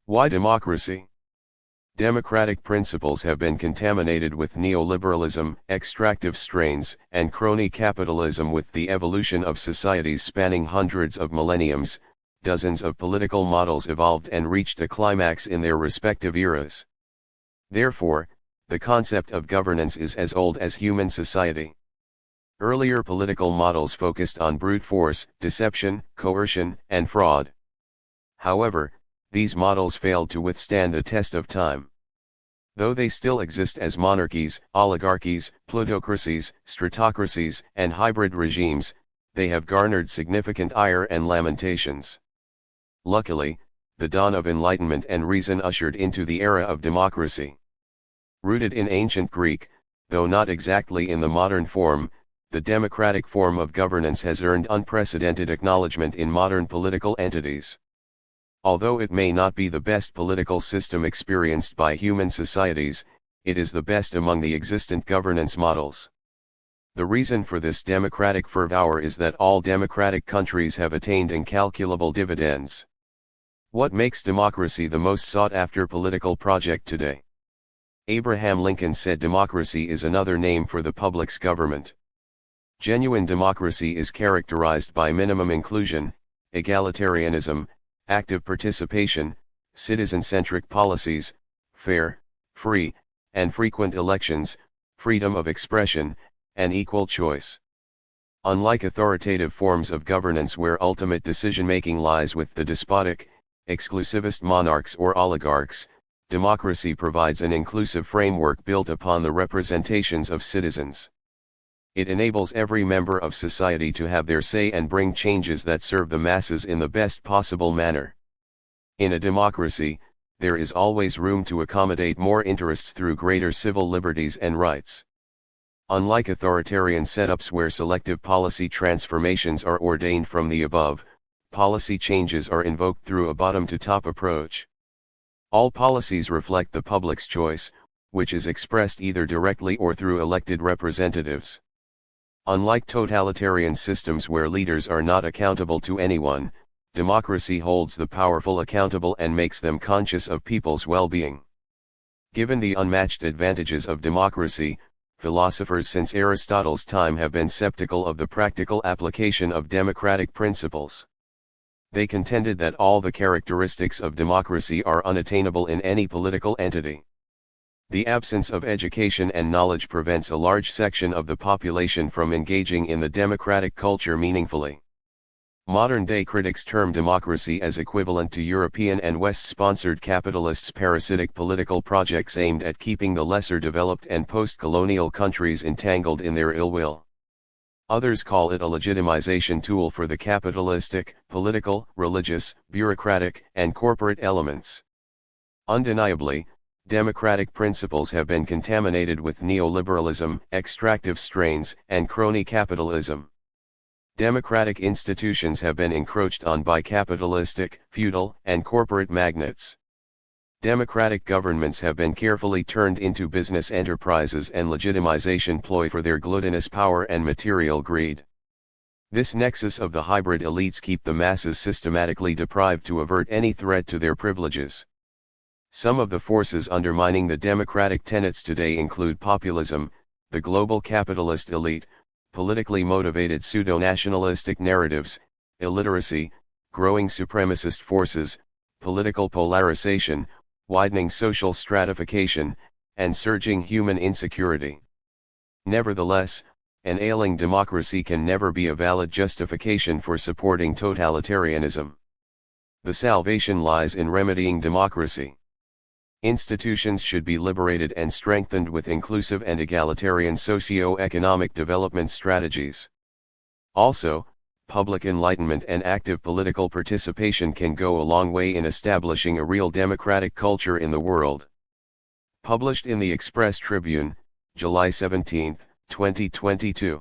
Why democracy? Democratic principles have been contaminated with neoliberalism, extractive strains, and crony capitalism. With the evolution of societies spanning hundreds of millenniums, dozens of political models evolved and reached a climax in their respective eras. Therefore, the concept of governance is as old as human society. Earlier political models focused on brute force, deception, coercion, and fraud. However, these models failed to withstand the test of time. Though they still exist as monarchies, oligarchies, plutocracies, stratocracies, and hybrid regimes, they have garnered significant ire and lamentations. Luckily, the dawn of enlightenment and reason ushered into the era of democracy. Rooted in ancient Greek, though not exactly in the modern form, the democratic form of governance has earned unprecedented acknowledgement in modern political entities. Although it may not be the best political system experienced by human societies, it is the best among the existent governance models. The reason for this democratic fervor is that all democratic countries have attained incalculable dividends. What makes democracy the most sought-after political project today? Abraham Lincoln said democracy is another name for the public's government. Genuine democracy is characterized by minimum inclusion, egalitarianism, active participation, citizen-centric policies, fair, free, and frequent elections, freedom of expression, and equal choice. Unlike authoritative forms of governance where ultimate decision-making lies with the despotic, exclusivist monarchs or oligarchs, democracy provides an inclusive framework built upon the representations of citizens. It enables every member of society to have their say and bring changes that serve the masses in the best possible manner. In a democracy, there is always room to accommodate more interests through greater civil liberties and rights. Unlike authoritarian setups where selective policy transformations are ordained from the above, policy changes are invoked through a bottom-to-top approach. All policies reflect the public's choice, which is expressed either directly or through elected representatives. Unlike totalitarian systems where leaders are not accountable to anyone, democracy holds the powerful accountable and makes them conscious of people's well-being. Given the unmatched advantages of democracy, philosophers since Aristotle's time have been skeptical of the practical application of democratic principles. They contended that all the characteristics of democracy are unattainable in any political entity. The absence of education and knowledge prevents a large section of the population from engaging in the democratic culture meaningfully. Modern-day critics term democracy as equivalent to European and West-sponsored capitalists' parasitic political projects aimed at keeping the lesser developed and post-colonial countries entangled in their ill will. Others call it a legitimization tool for the capitalistic, political, religious, bureaucratic, and corporate elements. Undeniably, democratic principles have been contaminated with neoliberalism, extractive strains, and crony capitalism. Democratic institutions have been encroached on by capitalistic, feudal, and corporate magnates. Democratic governments have been carefully turned into business enterprises and legitimization ploy for their gluttonous power and material greed. This nexus of the hybrid elites keep the masses systematically deprived to avert any threat to their privileges. Some of the forces undermining the democratic tenets today include populism, the global capitalist elite, politically motivated pseudo-nationalistic narratives, illiteracy, growing supremacist forces, political polarization, widening social stratification, and surging human insecurity. Nevertheless, an ailing democracy can never be a valid justification for supporting totalitarianism. The salvation lies in remedying democracy. Institutions should be liberated and strengthened with inclusive and egalitarian socio-economic development strategies. Also, public enlightenment and active political participation can go a long way in establishing a real democratic culture in the world. Published in the Express Tribune, July 17, 2022.